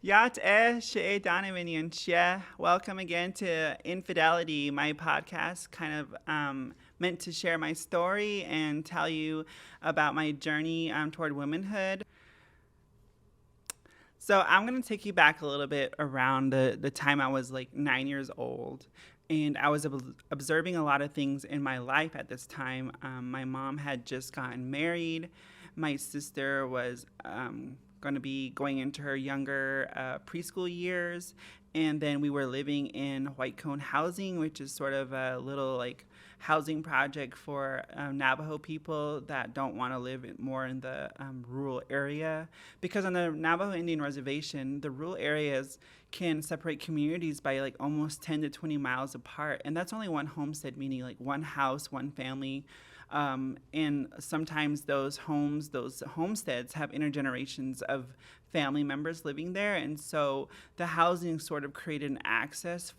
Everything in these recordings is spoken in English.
Yat she Donavan Begay. Welcome again to Infidelity, my podcast, kind of meant to share my story and tell you about my journey toward womanhood. So I'm going to take you back a little bit around the time I was like 9 years old. And I was observing a lot of things in my life at this time. My mom had just gotten married. My sister was going to be going into her younger preschool years. And then we were living in White Cone Housing, which is sort of a little like housing project for Navajo people that don't want to live more in the rural area. Because on the Navajo Indian Reservation, the rural areas can separate communities by like almost 10 to 20 miles apart. And that's only one homestead, meaning like one house, one family. And sometimes those homesteads have intergenerations of family members living there. And so the housing sort of created an access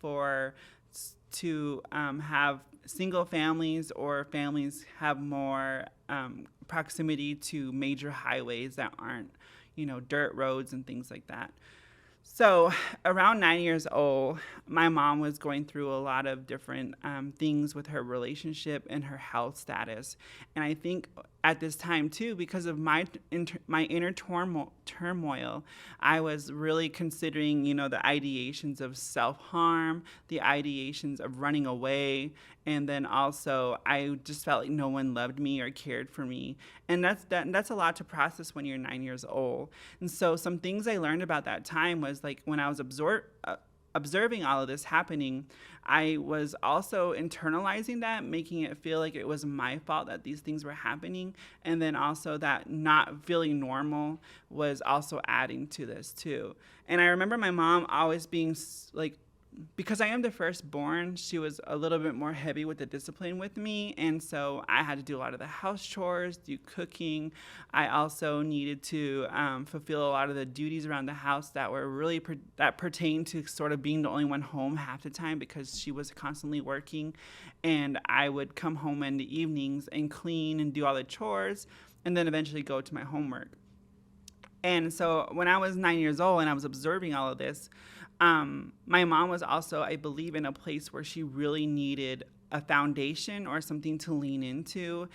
to have single families or families have more proximity to major highways that aren't, dirt roads and things like that. So around 9 years old, my mom was going through a lot of different things with her relationship and her health status. And I think at this time too, because of my inner turmoil, I was really considering, the ideations of self-harm, the ideations of running away, and then also I just felt like no one loved me or cared for me. And that's a lot to process when you're 9 years old. And so some things I learned about that time was like when I was observing all of this happening, I was also internalizing that, making it feel like it was my fault that these things were happening. And then also that not feeling normal was also adding to this too. And I remember my mom always being like, because I am the firstborn, she was a little bit more heavy with the discipline with me. And so I had to do a lot of the house chores, do cooking. I also needed to fulfill a lot of the duties around the house that were really that pertained to sort of being the only one home half the time because she was constantly working. And I would come home in the evenings and clean and do all the chores and then eventually go to my homework. And so when I was 9 years old and I was observing all of this, my mom was also, I believe, in a place where she really needed a foundation or something to lean into.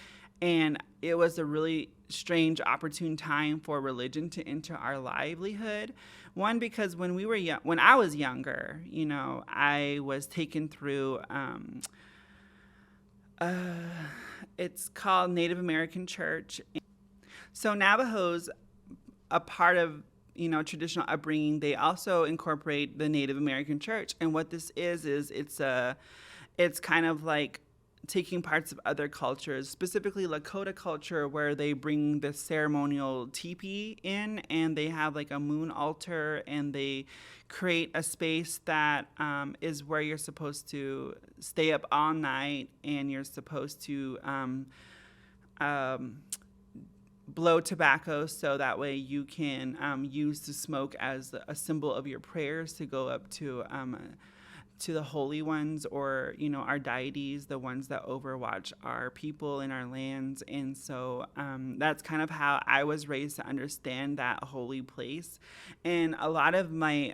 And it was a really strange, opportune time for religion to enter our livelihood. One, because when I was younger, I was taken through, it's called Native American Church. So Navajos, a part of traditional upbringing, they also incorporate the Native American church. And what this is it's kind of like taking parts of other cultures, specifically Lakota culture, where they bring the ceremonial teepee in and they have like a moon altar and they create a space that is where you're supposed to stay up all night and you're supposed to blow tobacco so that way you can use the smoke as a symbol of your prayers to go up to the holy ones or our deities, the ones that overwatch our people and our lands. And so that's kind of how I was raised to understand that holy place. And a lot of my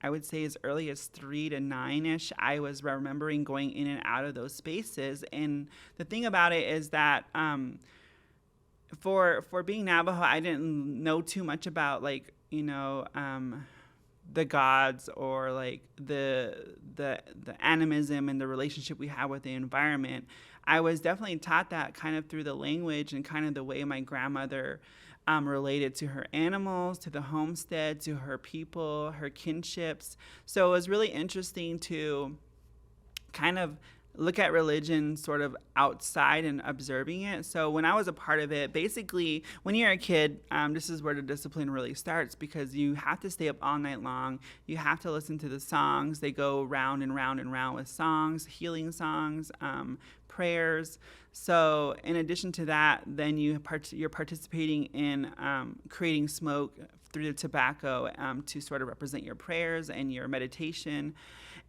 I would say as early as 3 to 9ish, I was remembering going in and out of those spaces. And the thing about it is that for being Navajo, I didn't know too much about the gods or like the animism and the relationship we have with the environment. I was definitely taught that kind of through the language and kind of the way my grandmother related to her animals, to the homestead, to her people, her kinships. So it was really interesting to kind of look at religion sort of outside and observing it. So when I was a part of it, basically when you're a kid, this is where the discipline really starts because you have to stay up all night long. You have to listen to the songs. They go round and round and round with songs, healing songs, prayers. So in addition to that, then you're participating in creating smoke through the tobacco to sort of represent your prayers and your meditation.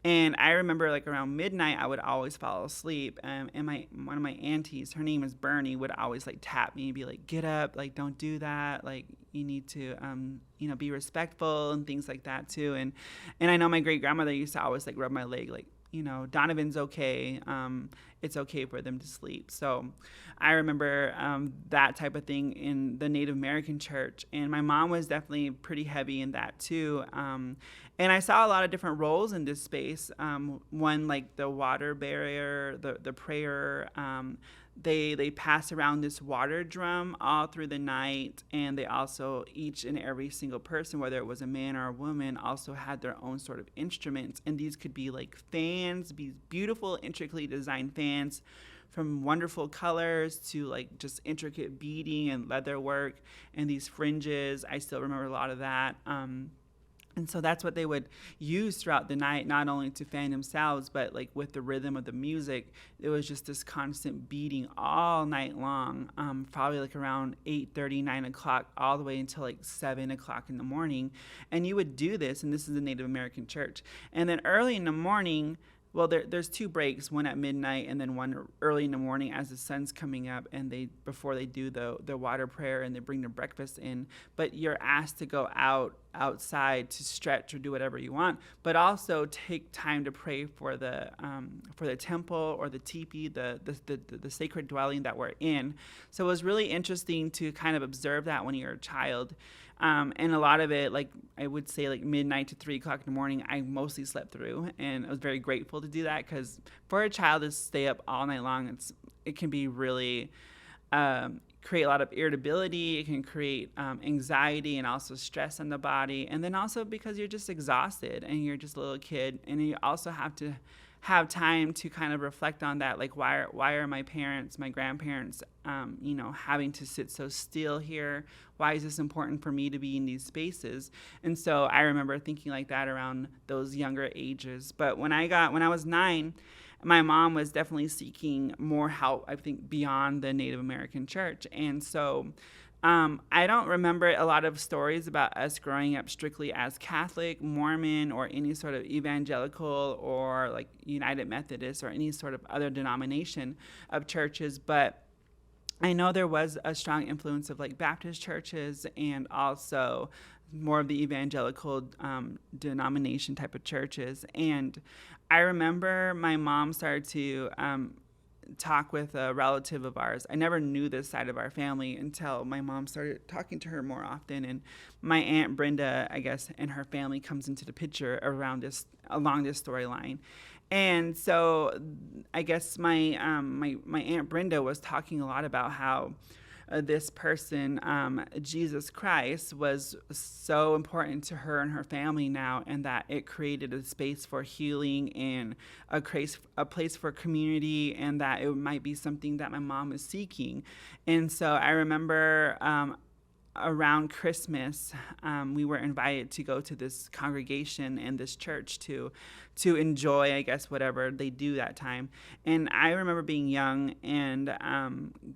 And I remember like around midnight, I would always fall asleep. And one of my aunties, her name is Bernie, would always like tap me and be like, get up, like, don't do that. Like, you need to, be respectful and things like that too. And I know my great grandmother used to always like rub my leg, like, Donovan's okay. It's okay for them to sleep. So I remember that type of thing in the Native American church. And my mom was definitely pretty heavy in that too. And I saw a lot of different roles in this space. One, like the water barrier, the prayer. They pass around this water drum all through the night, and they also, each and every single person, whether it was a man or a woman, also had their own sort of instruments. And these could be like fans, these beautiful, intricately designed fans from wonderful colors to like just intricate beading and leather work and these fringes. I still remember a lot of that. And so that's what they would use throughout the night, not only to fan themselves, but like with the rhythm of the music, it was just this constant beating all night long, probably like around 8:30, 9 o'clock, all the way until like 7 o'clock in the morning. And you would do this, and this is a Native American church. And then early in the morning, well, there's two breaks, one at midnight and then one early in the morning as the sun's coming up, and before they do the water prayer and they bring their breakfast in. But you're asked to go outside to stretch or do whatever you want, but also take time to pray for the temple or the teepee, the sacred dwelling that we're in. So it was really interesting to kind of observe that when you're a child. And a lot of it, like I would say, like midnight to 3 o'clock in the morning, I mostly slept through, and I was very grateful to do that, because for a child to stay up all night long, it can be really create a lot of irritability. It can create anxiety and also stress on the body, and then also because you're just exhausted and you're just a little kid, and you also have to have time to kind of reflect on that, like why are my parents, my grandparents, having to sit so still here? Why is this important for me to be in these spaces? And so I remember thinking like that around those younger ages. But when I was 9, my mom was definitely seeking more help, I think, beyond the Native American church. And so I don't remember a lot of stories about us growing up strictly as Catholic, Mormon, or any sort of evangelical or like United Methodist or any sort of other denomination of churches. But I know there was a strong influence of like Baptist churches and also more of the evangelical denomination type of churches. And I remember my mom started to talk with a relative of ours. I never knew this side of our family until my mom started talking to her more often. And my Aunt Brenda, I guess, and her family comes into the picture along this storyline. And so I guess my Aunt Brenda was talking a lot about how this person, Jesus Christ, was so important to her and her family now, and that it created a space for healing and a place for community, and that it might be something that my mom is seeking. And so I remember around Christmas, we were invited to go to this congregation and this church to enjoy, I guess, whatever they do that time. And I remember being young and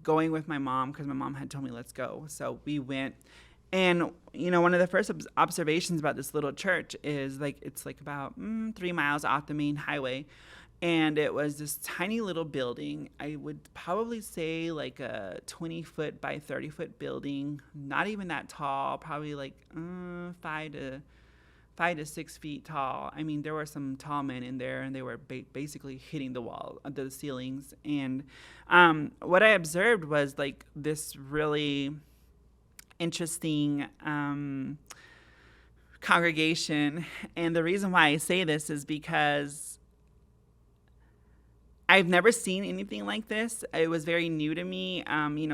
going with my mom, because my mom had told me, let's go. So we went. And, one of the first observations about this little church is like, it's like about 3 miles off the main highway. And it was this tiny little building. I would probably say like a 20-foot by 30-foot building, not even that tall, probably like 5 to 6 feet tall. I mean, there were some tall men in there, and they were basically hitting the wall, the ceilings. And what I observed was like this really interesting congregation. And the reason why I say this is because I've never seen anything like this. It was very new to me.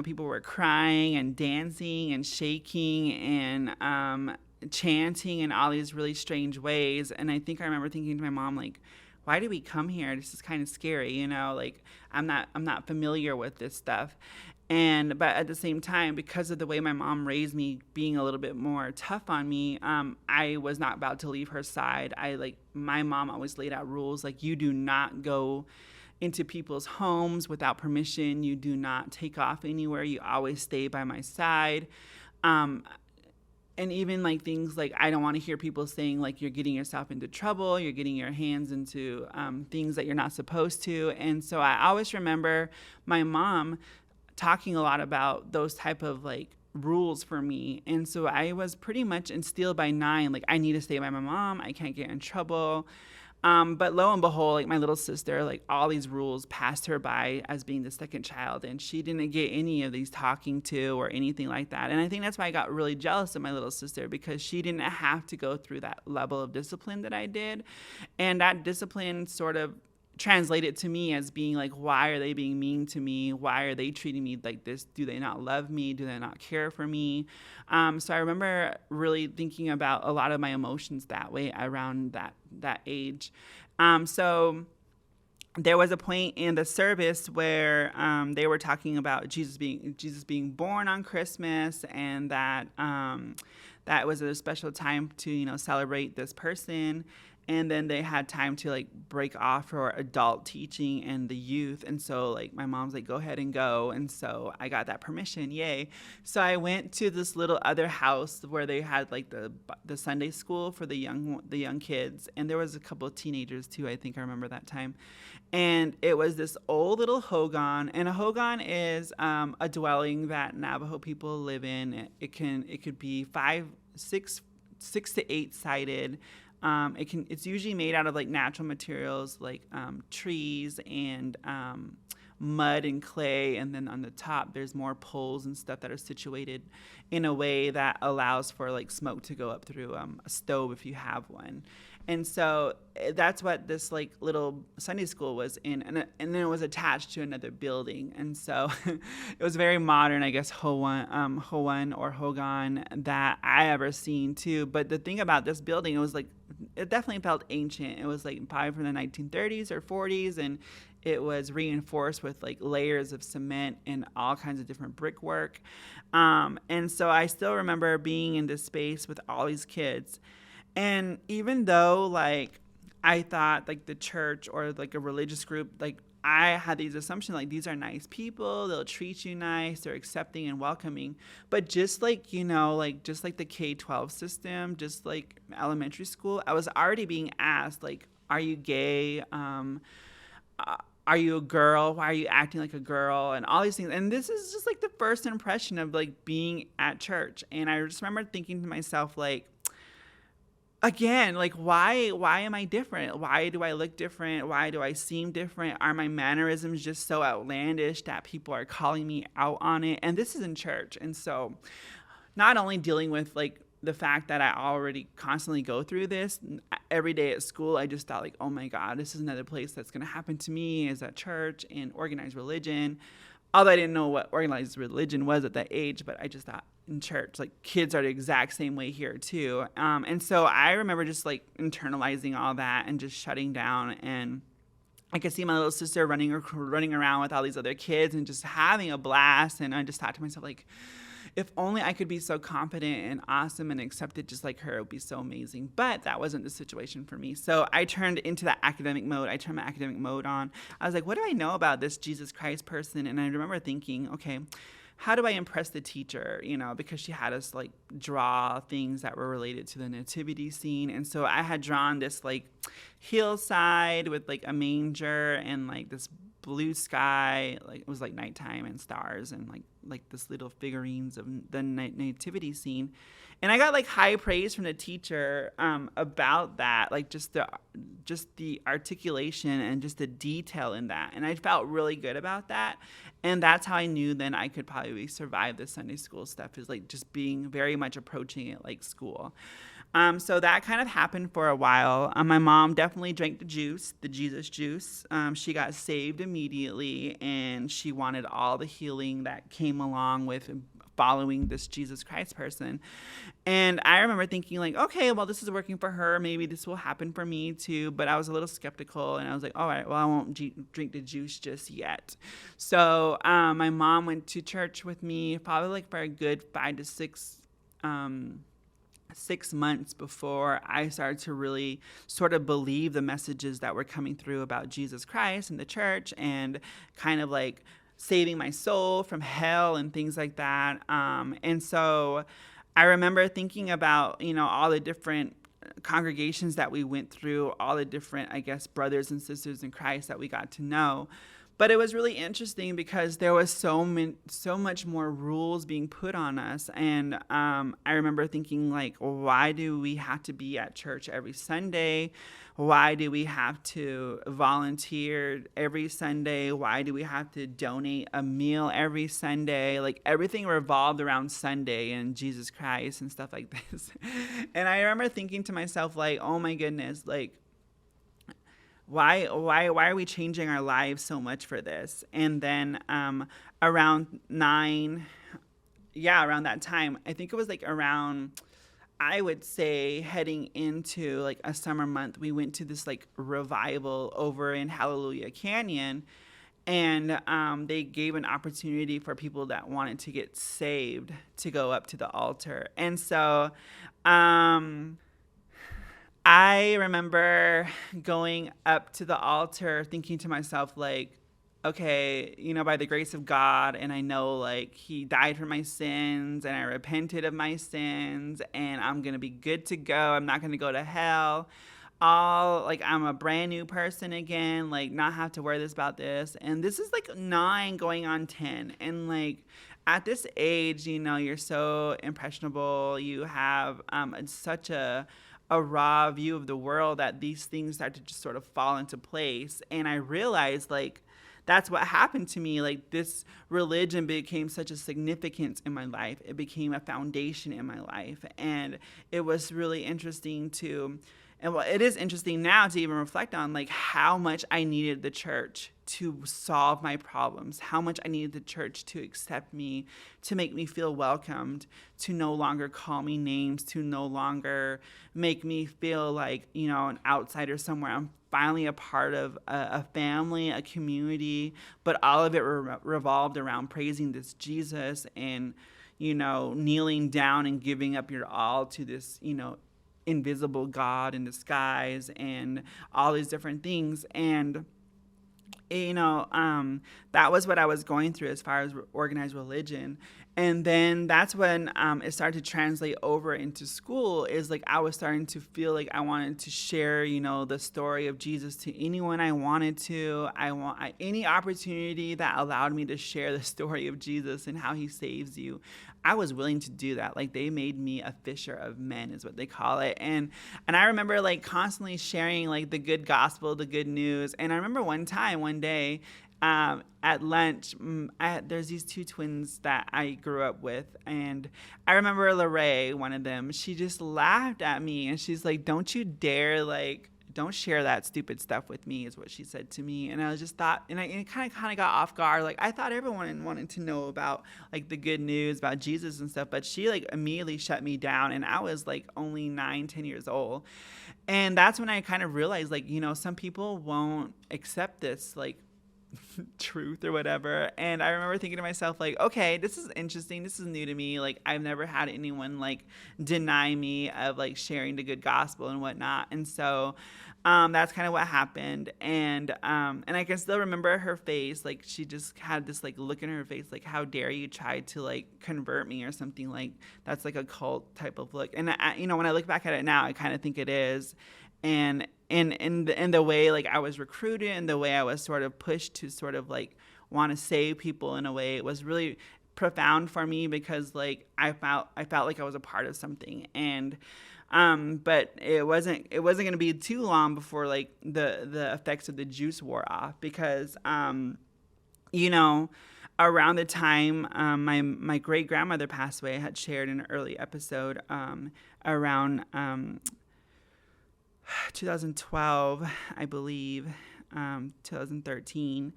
People were crying and dancing and shaking and chanting in all these really strange ways. And I think I remember thinking to my mom, like, why did we come here? This is kind of scary, like I'm not familiar with this stuff. But at the same time, because of the way my mom raised me, being a little bit more tough on me, I was not about to leave her side. My mom always laid out rules, like, you do not go into people's homes without permission. You do not take off anywhere. You always stay by my side. And and even like things like, I don't want to hear people saying like you're getting yourself into trouble, you're getting your hands into things that you're not supposed to. And so I always remember my mom talking a lot about those type of like rules for me. And so I was pretty much instilled by 9, like I need to stay by my mom, I can't get in trouble. But lo and behold, like my little sister, like all these rules passed her by as being the second child, and she didn't get any of these talking to or anything like that. And I think that's why I got really jealous of my little sister, because she didn't have to go through that level of discipline that I did. And that discipline sort of translated to me as being like, why are they being mean to me? Why are they treating me like this? Do they not love me? Do they not care for me? So I remember really thinking about a lot of my emotions that way around that age. So there was a point in the service where they were talking about Jesus being born on Christmas, and that that was a special time to celebrate this person. And then they had time to like break off for adult teaching and the youth. And so like my mom's like, go ahead and go. And so I got that permission. Yay. So I went to this little other house where they had like the Sunday school for the young kids. And there was a couple of teenagers too. I think I remember that time. And it was this old little hogan. And a hogan is a dwelling that Navajo people live in. It could be 6 to 8 sided. It's usually made out of like natural materials like trees and mud and clay, and then on the top there's more poles and stuff that are situated in a way that allows for like smoke to go up through a stove if you have one. And so that's what this like little Sunday school was in, and then it was attached to another building. And so it was very modern, I guess, Hoan or Hogan that I ever seen too. But the thing about this building, it definitely felt ancient. It was like probably from the 1930s or 40s, and it was reinforced with like layers of cement and all kinds of different brickwork. And so I still remember being in this space with all these kids. And even though like I thought like the church or like a religious group, like I had these assumptions like these are nice people, they'll treat you nice, they're accepting and welcoming. But just like, just like the K-12 system, just like elementary school, I was already being asked like, are you gay? Are you a girl? Why are you acting like a girl? And all these things. And this is just like the first impression of like being at church. And I just remember thinking to myself like, again, like, why am I different? Why do I look different? Why do I seem different? Are my mannerisms just so outlandish that people are calling me out on it? And this is in church. And so not only dealing with like the fact that I already constantly go through this every day at school, I just thought like, oh my God, this is another place that's going to happen to me, is at church and organized religion. Although I didn't know what organized religion was at that age, but I just thought in church, like kids are the exact same way here too. And so I remember just like internalizing all that and just shutting down. And I could see my little sister running around with all these other kids and just having a blast. And I just thought to myself, like, if only I could be so confident and awesome and accepted just like her, it would be so amazing. But that wasn't the situation for me. So I turned into that academic mode. I turned my academic mode on. I was like, what do I know about this Jesus Christ person? And I remember thinking, okay, how do I impress the teacher? Because she had us like draw things that were related to the nativity scene. And so I had drawn this like hillside with like a manger and like this blue sky, like it was like nighttime and stars and like this little figurines of the nativity scene. And I got like high praise from the teacher about that, like just the articulation and just the detail in that. And I felt really good about that. And that's how I knew then I could probably survive the Sunday school stuff, is like just being very much approaching it like school. So that kind of happened for a while. My mom definitely drank the juice, the Jesus juice. She got saved immediately, and she wanted all the healing that came along with following this Jesus Christ person. And I remember thinking like, okay, well, this is working for her. Maybe this will happen for me too. But I was a little skeptical, and I was like, all right, well, I won't drink the juice just yet. So my mom went to church with me probably like for a good 5 to 6 months before I started to really sort of believe the messages that were coming through about Jesus Christ and the church, and kind of like saving my soul from hell and things like that. And so I remember thinking about, all the different congregations that we went through, all the different, I guess, brothers and sisters in Christ that we got to know. But it was really interesting because there was so much more rules being put on us. And I remember thinking, like, why do we have to be at church every Sunday? Why do we have to volunteer every Sunday? Why do we have to donate a meal every Sunday? Like, everything revolved around Sunday and Jesus Christ and stuff like this. And I remember thinking to myself, like, oh my goodness, like, why are we changing our lives so much for this? And then around around that time, I think it was like around, I would say, heading into like a summer month, we went to this like revival over in Hallelujah Canyon. And they gave an opportunity for people that wanted to get saved to go up to the altar. And so I remember going up to the altar thinking to myself, like, okay, by the grace of God, and I know, like, he died for my sins, and I repented of my sins, and I'm going to be good to go. I'm not going to go to hell. I'm a brand new person again, like, not have to worry about this. And this is, like, 9 going on 10. And, like, at this age, you're so impressionable. You have such a raw view of the world that these things start to just sort of fall into place. And I realized, like, that's what happened to me. Like, this religion became such a significance in my life. It became a foundation in my life. And it was really interesting it is interesting now to even reflect on, like, how much I needed the church to solve my problems, how much I needed the church to accept me, to make me feel welcomed, to no longer call me names, to no longer make me feel like, an outsider somewhere. I'm finally a part of a family, a community, but all of it revolved around praising this Jesus and, kneeling down and giving up your all to this, invisible God in disguise and all these different things. And that was what I was going through as far as organized religion. And then that's when it started to translate over into school, is like I was starting to feel like I wanted to share, the story of Jesus to anyone I wanted to. Any opportunity that allowed me to share the story of Jesus and how he saves you, I was willing to do that. Like, they made me a fisher of men is what they call it. And I remember, like, constantly sharing, like, the good gospel, the good news. And I remember one day at lunch, there's these 2 twins that I grew up with. And I remember Lorraine, one of them, she just laughed at me. And she's like, don't you dare, like, don't share that stupid stuff with me, is what she said to me. And I just thought, and it kind of got off guard. Like, I thought everyone wanted to know about, like, the good news about Jesus and stuff, but she, like, immediately shut me down. And I was, like, only 9-10 years old. And that's when I kind of realized, like, some people won't accept this, like, truth or whatever. And I remember thinking to myself, like, okay, this is interesting, this is new to me. Like, I've never had anyone, like, deny me of, like, sharing the good gospel and whatnot. And so that's kind of what happened. And I can still remember her face. Like, she just had this, like, look in her face, like, how dare you try to, like, convert me or something. Like, that's like a cult type of look. And when I look back at it now, I kind of think it is. And in the way, like, I was recruited and the way I was sort of pushed to sort of, like, want to save people in a way, it was really profound for me because, like, I felt like I was a part of something. And but it wasn't going to be too long before, like, the effects of the juice wore off, because around the time my great grandmother passed away, I had shared in an early episode around 2012, I believe, 2013.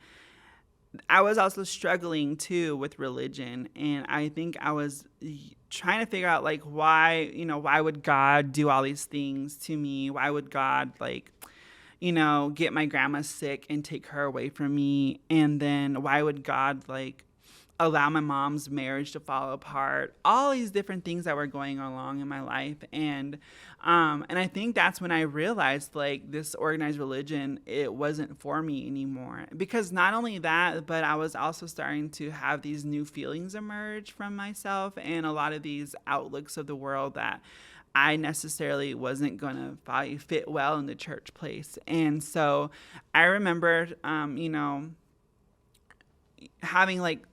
I was also struggling too with religion, and I think I was trying to figure out, like, why would God do all these things to me? Why would God, like, get my grandma sick and take her away from me? And then why would God, like, allow my mom's marriage to fall apart, all these different things that were going along in my life. And I think that's when I realized like this organized religion, it wasn't for me anymore. Because not only that, but I was also starting to have these new feelings emerge from myself and a lot of these outlooks of the world that I necessarily wasn't going to probably fit well in the church place. And so I remember, having like,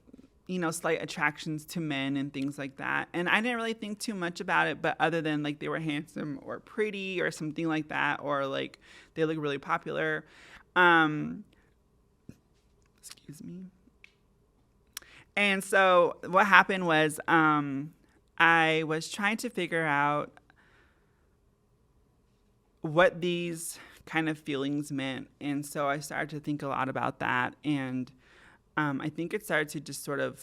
slight attractions to men and things like that. And I didn't really think too much about it, but other than like they were handsome or pretty or something like that, or like they look really popular. Excuse me. And so what happened was I was trying to figure out what these kind of feelings meant. And so I started to think a lot about that. And I think it started to just sort of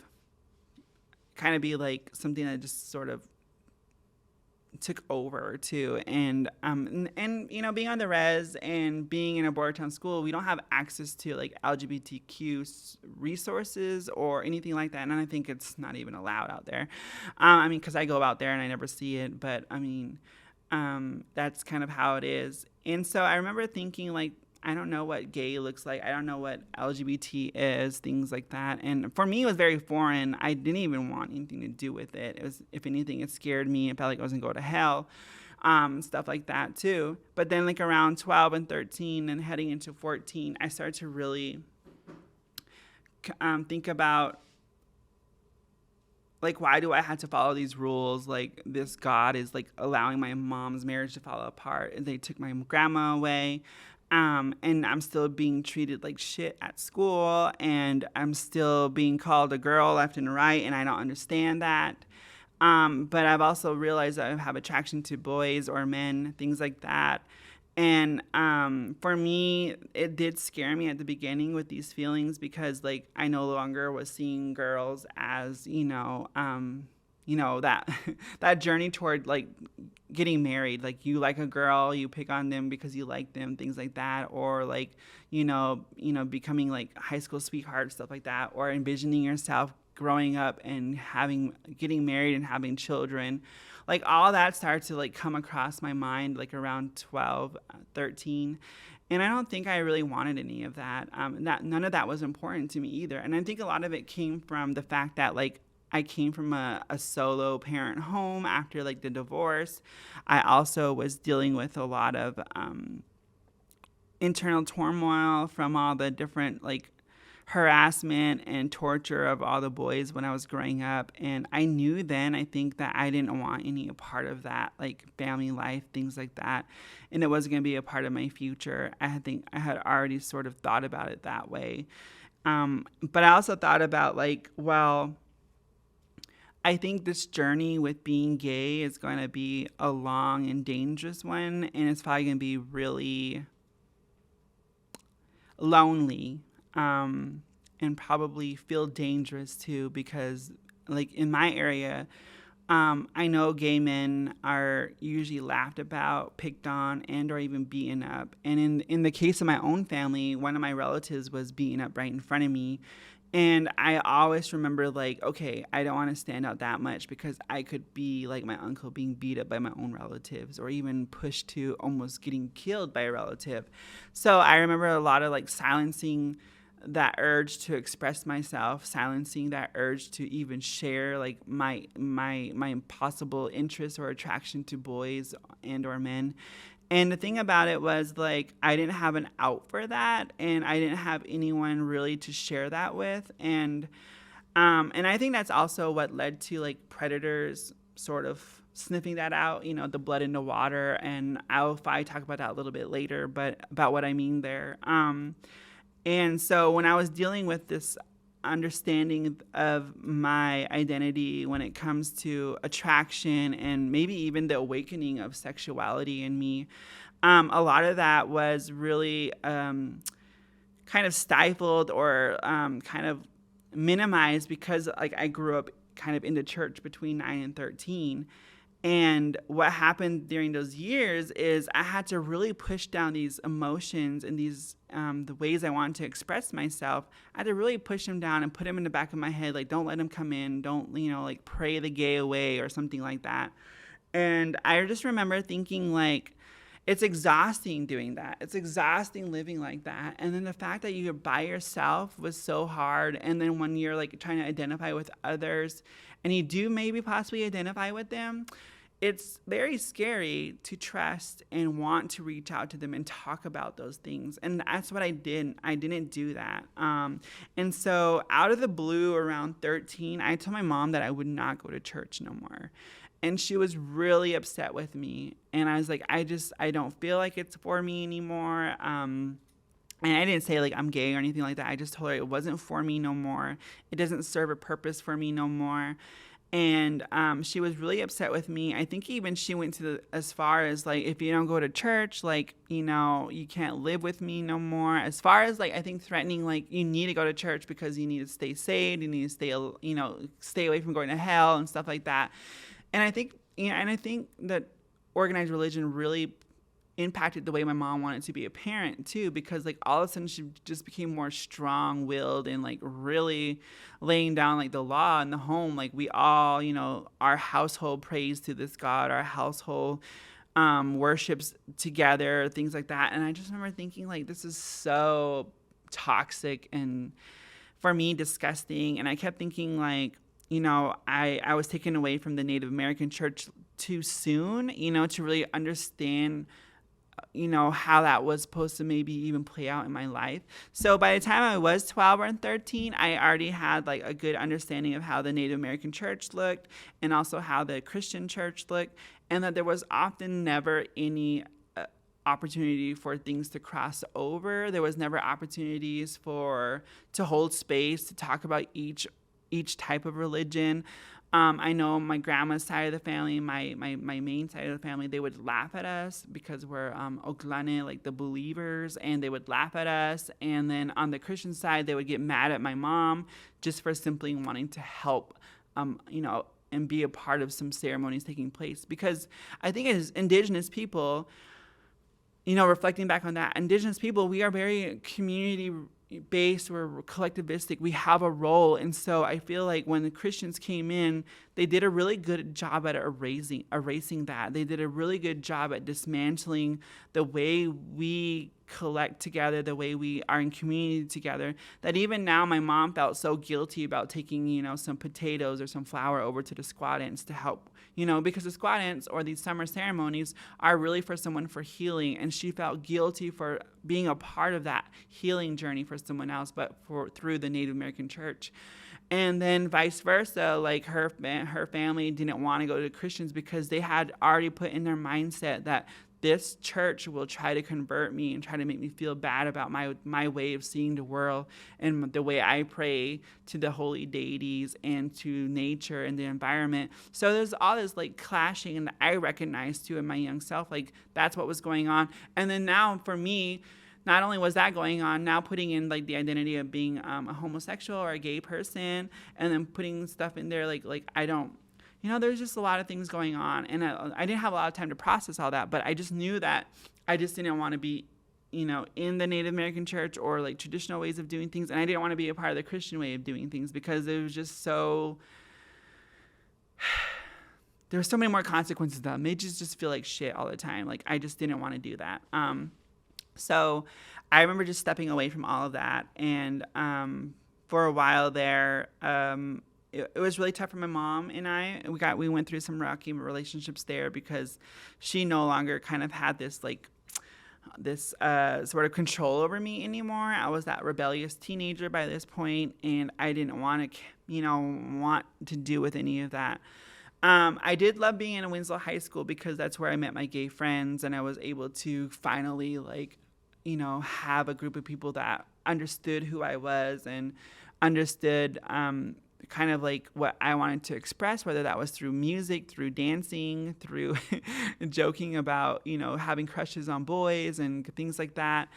kind of be like something that just sort of took over too. And being on the res and being in a border town school, we don't have access to like LGBTQ resources or anything like that. And I think it's not even allowed out there. Because I go out there and I never see it, but that's kind of how it is. And so I remember thinking like, I don't know what gay looks like. I don't know what LGBT is, things like that. And for me, it was very foreign. I didn't even want anything to do with it. It was, if anything, it scared me. It felt like I was going to go to hell, stuff like that too. But then like around 12 and 13 and heading into 14, I started to really think about like, why do I have to follow these rules? Like, this God is like allowing my mom's marriage to fall apart. And they took my grandma away. And I'm still being treated like shit at school, and I'm still being called a girl left and right, and I don't understand that. But I've also realized I have attraction to boys or men, things like that. And for me, it did scare me at the beginning with these feelings because, like, I no longer was seeing girls as, that that journey toward like getting married. Like, you like a girl, you pick on them because you like them, things like that, or like becoming like high school sweetheart, stuff like that, or envisioning yourself growing up and getting married and having children. Like, all that started to like come across my mind like around 12, 13. And I don't think I really wanted any of that. None of that was important to me either. And I think a lot of it came from the fact that like I came from a solo parent home after like the divorce. I also was dealing with a lot of internal turmoil from all the different like harassment and torture of all the boys when I was growing up. And I knew then, I think, that I didn't want any part of that, like family life, things like that. And it wasn't going to be a part of my future. I think I had already sort of thought about it that way. But I also thought about like, well, I think this journey with being gay is going to be a long and dangerous one, and it's probably going to be really lonely, and probably feel dangerous too, because like in my area, I know gay men are usually laughed about, picked on, and or even beaten up. And in the case of my own family, one of my relatives was beaten up right in front of me. And I always remember like, okay, I don't want to stand out that much because I could be like my uncle being beat up by my own relatives, or even pushed to almost getting killed by a relative. So I remember a lot of like silencing that urge to express myself, silencing that urge to even share like my possible interest or attraction to boys and or men. And the thing about it was like I didn't have an out for that, and I didn't have anyone really to share that with. And I think that's also what led to like predators sort of sniffing that out, the blood in the water. And I'll probably talk about that a little bit later, but about what I mean there. And so when I was dealing with this understanding of my identity when it comes to attraction and maybe even the awakening of sexuality in me, a lot of that was really kind of stifled or kind of minimized because like I grew up kind of in the church between 9 and 13. And what happened during those years is I had to really push down these emotions and these the ways I wanted to express myself. I had to really push them down and put them in the back of my head, like, don't let them come in, don't, like, pray the gay away or something like that. And I just remember thinking, like, it's exhausting doing that. It's exhausting living like that. And then the fact that you're by yourself was so hard. And then when you're, like, trying to identify with others and you do maybe possibly identify with them, it's very scary to trust and want to reach out to them and talk about those things. And that's what I did. I didn't do that. And so out of the blue around 13, I told my mom that I would not go to church no more. And she was really upset with me. And I was like, I don't feel like it's for me anymore. And I didn't say, like, I'm gay or anything like that. I just told her it wasn't for me no more. It doesn't serve a purpose for me no more. And she was really upset with me. I think even she went as far as, like, if you don't go to church, like, you can't live with me no more. As far as, like, I think threatening, like, you need to go to church because you need to stay saved, you need to stay away from going to hell and stuff like that. And I think, that organized religion really impacted the way my mom wanted to be a parent too, because, like, all of a sudden she just became more strong-willed and, like, really laying down, like, the law in the home. Like, we all, our household prays to this God, our household worships together, things like that. And I just remember thinking, like, this is so toxic and, for me, disgusting. And I kept thinking, like, I was taken away from the Native American church too soon, to really understand how that was supposed to maybe even play out in my life. So by the time I was 12 or 13, I already had, like, a good understanding of how the Native American church looked and also how the Christian church looked, and that there was often never any opportunity for things to cross over. There was never opportunities to hold space, to talk about each type of religion. I know my grandma's side of the family, my main side of the family, they would laugh at us because we're Oglane, like the believers, and they would laugh at us. And then on the Christian side, they would get mad at my mom just for simply wanting to help, and be a part of some ceremonies taking place. Because I think as indigenous people, reflecting back on that, indigenous people, we are very community-based, we're collectivistic, we have a role. And so I feel like when the Christians came in, they did a really good job at erasing that. They did a really good job at dismantling the way we collect together, the way we are in community together, that even now my mom felt so guilty about taking, some potatoes or some flour over to the squad-ins to help, because the squad-ins or these summer ceremonies are really for someone for healing. And she felt guilty for being a part of that healing journey for someone else, but through the Native American church. And then vice versa, like her family didn't want to go to Christians because they had already put in their mindset that this church will try to convert me and try to make me feel bad about my way of seeing the world and the way I pray to the holy deities and to nature and the environment. So there's all this, like, clashing, and I recognized too in my young self, like, that's what was going on. And then now for me, not only was that going on, now putting in, like, the identity of being a homosexual or a gay person, and then putting stuff in there like I don't, there's just a lot of things going on. And I didn't have a lot of time to process all that, but I just knew that I just didn't want to be, in the Native American church or, like, traditional ways of doing things. And I didn't want to be a part of the Christian way of doing things because it was just so, there were so many more consequences that made you just feel like shit all the time. Like, I just didn't want to do that. So I remember just stepping away from all of that. And for a while there, it was really tough for my mom and I. We went through some rocky relationships there because she no longer kind of had this, like, this sort of control over me anymore. I was that rebellious teenager by this point, and I didn't want to do with any of that. I did love being in Winslow High School because that's where I met my gay friends, and I was able to finally, like, have a group of people that understood who I was and understood kind of like what I wanted to express, whether that was through music, through dancing, through joking about, having crushes on boys and things like that.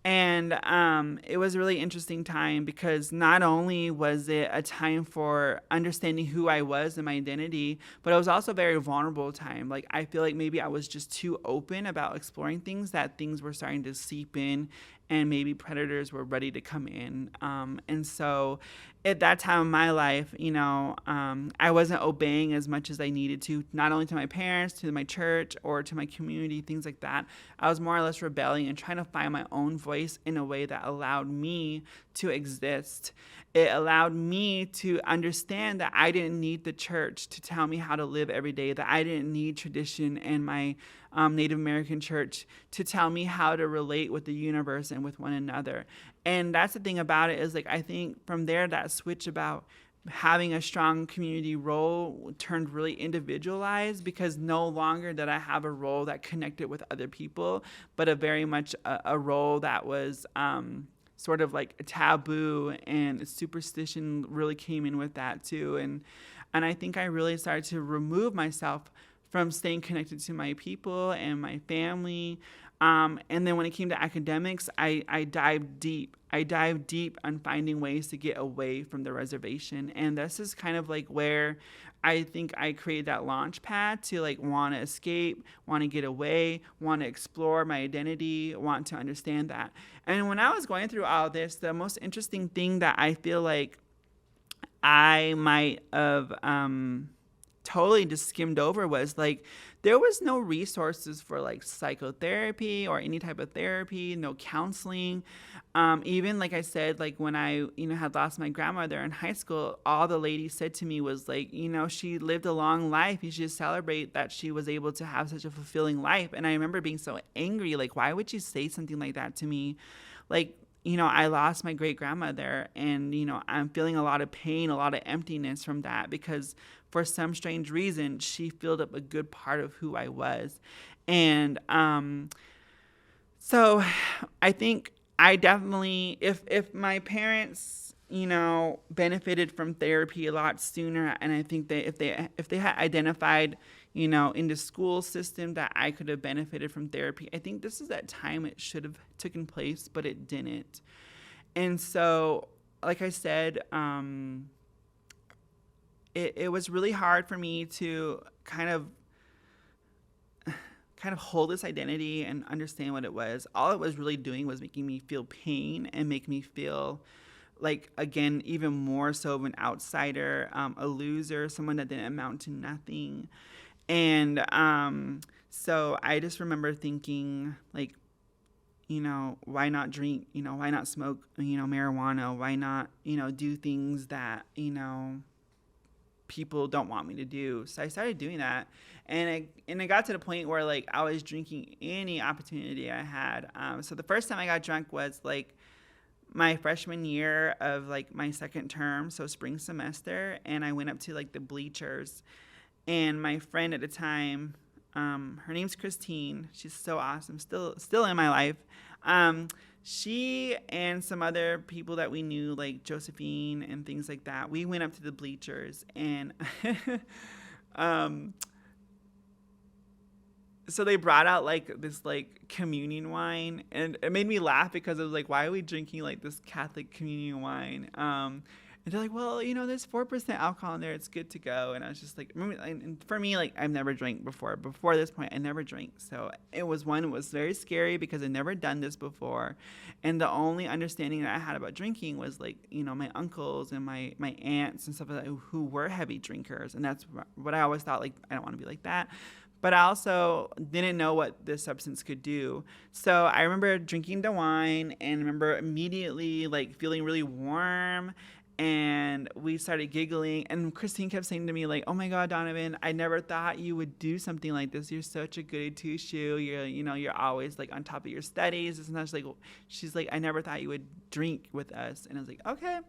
And it was a really interesting time because not only was it a time for understanding who I was and my identity, but it was also a very vulnerable time. Like, I feel like maybe I was just too open about exploring things, that things were starting to seep in and maybe predators were ready to come in. And so at that time of my life, I wasn't obeying as much as I needed to, not only to my parents, to my church, or to my community, things like that. I was more or less rebelling and trying to find my own voice in a way that allowed me to exist. It allowed me to understand that I didn't need the church to tell me how to live every day, that I didn't need tradition and my Native American church to tell me how to relate with the universe and with one another. And that's the thing about it, is like, I think from there, that switch about having a strong community role turned really individualized, because no longer did I have a role that connected with other people, but a very much a role that was sort of like a taboo, and superstition really came in with that too. And I think I really started to remove myself from staying connected to my people and my family. And then when it came to academics, I dived deep. I dived deep on finding ways to get away from the reservation. And this is kind of like where I think I created that launch pad to like want to escape, want to get away, want to explore my identity, want to understand that. And when I was going through all this, the most interesting thing that I feel like I might have totally just skimmed over was like, there was no resources for like psychotherapy or any type of therapy, no counseling. Even like I said, like when I, had lost my grandmother in high school, all the lady said to me was like, she lived a long life. You should just celebrate that she was able to have such a fulfilling life. And I remember being so angry, like, why would you say something like that to me? Like, I lost my great grandmother, and, I'm feeling a lot of pain, a lot of emptiness from that, because for some strange reason, she filled up a good part of who I was. And so I think I definitely, if my parents, benefited from therapy a lot sooner, and I think that if they had identified, in the school system that I could have benefited from therapy, I think this is that time it should have taken place, but it didn't. And so, like I said, it was really hard for me to kind of hold this identity and understand what it was. All it was really doing was making me feel pain and make me feel like, again, even more so of an outsider, a loser, someone that didn't amount to nothing. And so I just remember thinking, like, why not drink? Why not smoke, marijuana? Why not, do things that, people don't want me to do? So I started doing that. And it got to the point where, like, I was drinking any opportunity I had. So the first time I got drunk was, like, my freshman year of, like, my second term, so spring semester. And I went up to, like, the bleachers. And my friend at the time, her name's Christine. She's so awesome, still in my life. She and some other people that we knew, like Josephine and things like that, we went up to the bleachers, and so they brought out like this like communion wine, and it made me laugh because it was like, why are we drinking like this Catholic communion wine? And they're like, well, there's 4% alcohol in there. It's good to go. And I was just like, and for me, like, I've never drank before. Before this point, I never drank. So it was very scary because I'd never done this before. And the only understanding that I had about drinking was like, my uncles and my aunts and stuff like that who were heavy drinkers. And that's what I always thought, like, I don't want to be like that. But I also didn't know what this substance could do. So I remember drinking the wine and remember immediately like feeling really warm. And we started giggling, and Christine kept saying to me, like, oh my God, Donavan, I never thought you would do something like this. You're such a goody two-shoe. You're always like on top of your studies. And she's like, I never thought you would drink with us. And I was like, okay.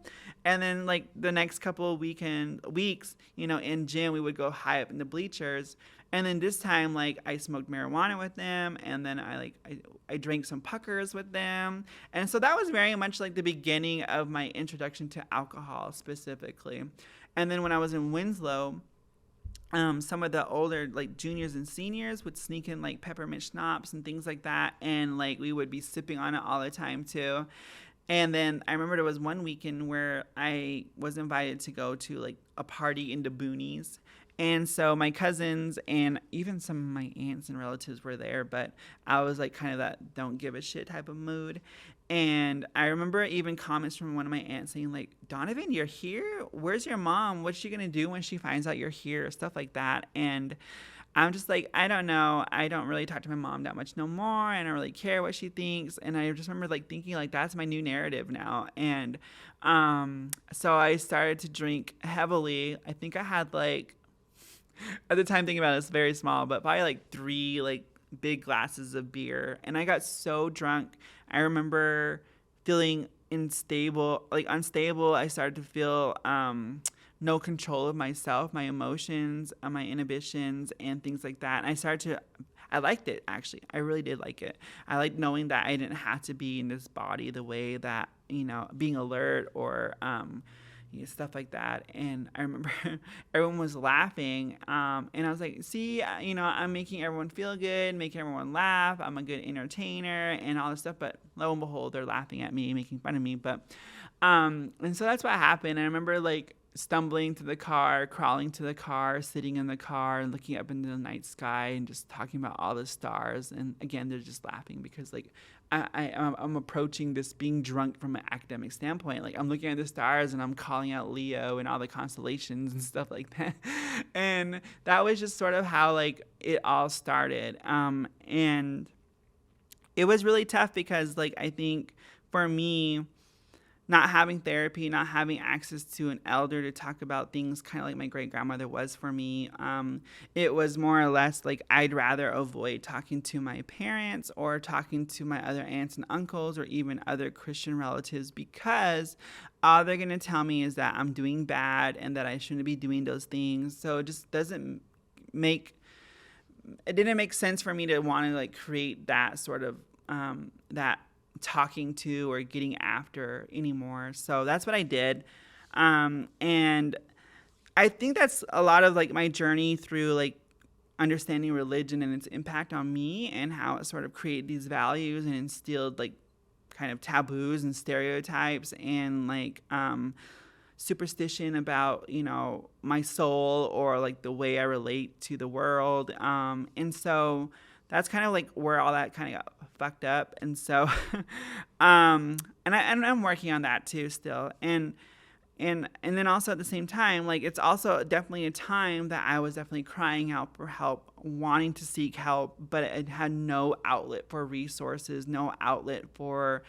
And then like the next couple of weeks, in gym, we would go high up in the bleachers. And then this time, like, I smoked marijuana with them, and then I drank some puckers with them. And so that was very much like the beginning of my introduction to alcohol specifically. And then when I was in Winslow, some of the older like juniors and seniors would sneak in like peppermint schnapps and things like that, and like we would be sipping on it all the time too. And then I remember there was one weekend where I was invited to go to like a party in the boonies. And so my cousins and even some of my aunts and relatives were there, but I was like kind of that don't give a shit type of mood. And I remember even comments from one of my aunts saying like, Donovan, you're here? Where's your mom? What's she going to do when she finds out you're here? Stuff like that. And I'm just like, I don't know. I don't really talk to my mom that much no more. I don't really care what she thinks. And I just remember like thinking like that's my new narrative now. And so I started to drink heavily. I think I had like, at the time thinking about it, it's very small, but probably like 3 like big glasses of beer. And I got so drunk. I remember feeling unstable. I started to feel no control of myself, my emotions, my inhibitions, and things like that. And I liked it actually. I really did like it. I liked knowing that I didn't have to be in this body the way that, being alert or, stuff like that. And I remember everyone was laughing. And I was like, see, I'm making everyone feel good, making everyone laugh. I'm a good entertainer and all this stuff. But lo and behold, they're laughing at me, making fun of me. But, and so that's what happened. And I remember like stumbling to the car, crawling to the car, sitting in the car and looking up into the night sky and just talking about all the stars. And again, they're just laughing because like I'm approaching this being drunk from an academic standpoint. Like I'm looking at the stars and I'm calling out Leo and all the constellations and stuff like that. And that was just sort of how like it all started. And it was really tough because like I think for me, not having therapy, not having access to an elder to talk about things kind of like my great grandmother was for me. It was more or less like I'd rather avoid talking to my parents or talking to my other aunts and uncles or even other Christian relatives because all they're going to tell me is that I'm doing bad and that I shouldn't be doing those things. So it just didn't make sense for me to want to like create that sort of that talking to or getting after anymore. So that's what I did. And I think that's a lot of like my journey through like understanding religion and its impact on me and how it sort of created these values and instilled like kind of taboos and stereotypes and like superstition about, my soul or like the way I relate to the world. And so that's kind of like where all that kind of got fucked up. And so, and I'm working on that too still. And then also at the same time, like it's also definitely a time that I was definitely crying out for help, wanting to seek help, but it had no outlet for resources, no outlet for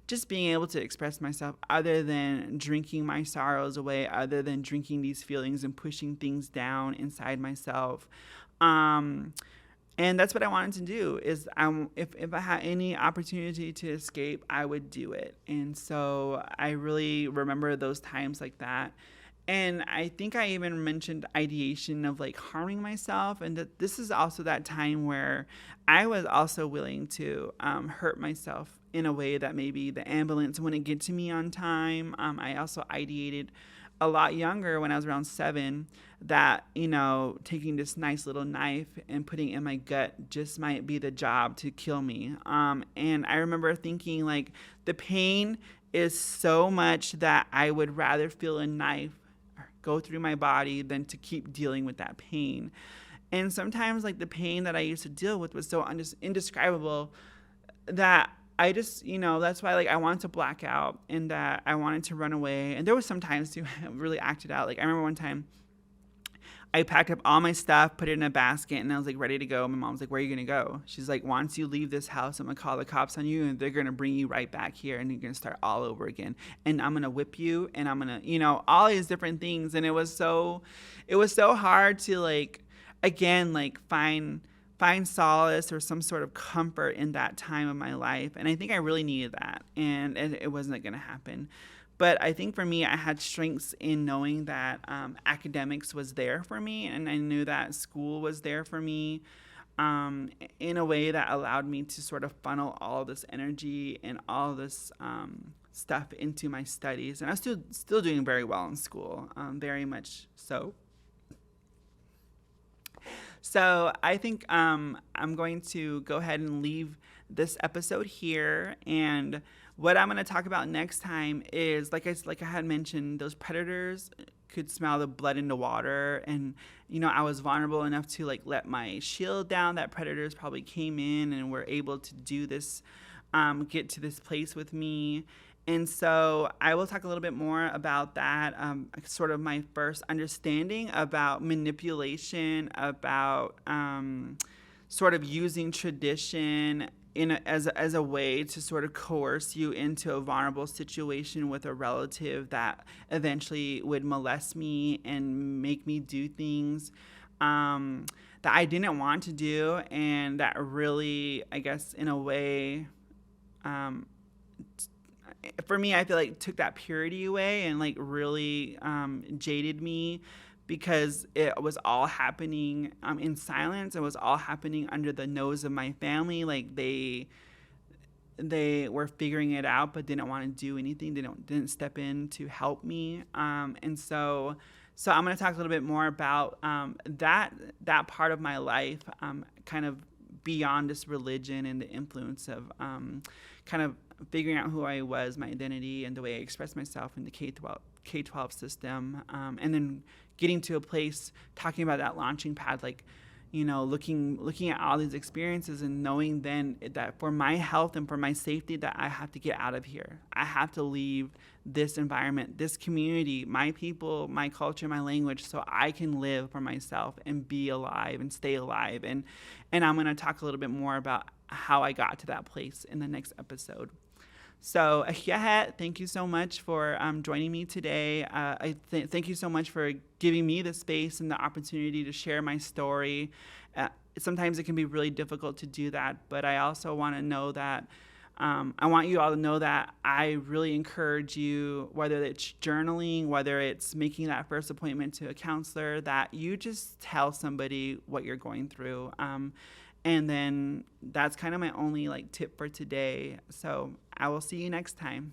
just being able to express myself other than drinking my sorrows away, other than drinking these feelings and pushing things down inside myself. And that's what I wanted to do is if I had any opportunity to escape, I would do it. And so I really remember those times like that. And I think I even mentioned ideation of like harming myself. And that this is also that time where I was also willing to hurt myself in a way that maybe the ambulance wouldn't get to me on time. I also ideated a lot younger when I was around 7 that, taking this nice little knife and putting it in my gut just might be the job to kill me. And I remember thinking like the pain is so much that I would rather feel a knife go through my body than to keep dealing with that pain. And sometimes like the pain that I used to deal with was so indescribable that I just, that's why like I wanted to black out and that I wanted to run away. And there was some times too, I really acted out. Like I remember one time I packed up all my stuff, put it in a basket, and I was like ready to go. My mom's like, where are you going to go? She's like, once you leave this house, I'm going to call the cops on you and they're going to bring you right back here and you're going to start all over again. And I'm going to whip you and I'm going to, all these different things. And it was so hard to like, again, like find solace or some sort of comfort in that time of my life. And I think I really needed that. And it wasn't going to happen. But I think for me, I had strengths in knowing that academics was there for me. And I knew that school was there for me in a way that allowed me to sort of funnel all this energy and all this stuff into my studies. And I was still doing very well in school, very much so. So I think I'm going to go ahead and leave this episode here. And what I'm going to talk about next time is, like I had mentioned, those predators could smell the blood in the water, and I was vulnerable enough to like let my shield down. That predators probably came in and were able to do this, get to this place with me. And so I will talk a little bit more about that, sort of my first understanding about manipulation, about sort of using tradition as a way to sort of coerce you into a vulnerable situation with a relative that eventually would molest me and make me do things that I didn't want to do, and that really, I guess, in a way, for me, I feel like took that purity away and like really jaded me, because it was all happening in silence. It was all happening under the nose of my family. Like they were figuring it out, but didn't want to do anything. They didn't step in to help me. And so I'm going to talk a little bit more about that part of my life, kind of beyond this religion and the influence of kind of figuring out who I was, my identity, and the way I expressed myself in the K-12 system, and then getting to a place talking about that launching pad, like, looking at all these experiences and knowing then that for my health and for my safety that I have to get out of here. I have to leave this environment, this community, my people, my culture, my language, so I can live for myself and be alive and stay alive. And I'm going to talk a little bit more about how I got to that place in the next episode. So, thank you so much for joining me today. Thank you so much for giving me the space and the opportunity to share my story. Sometimes it can be really difficult to do that, but I also want to know that I want you all to know that I really encourage you, whether it's journaling, whether it's making that first appointment to a counselor, that you just tell somebody what you're going through. And then that's kind of my only tip for today. So I will see you next time.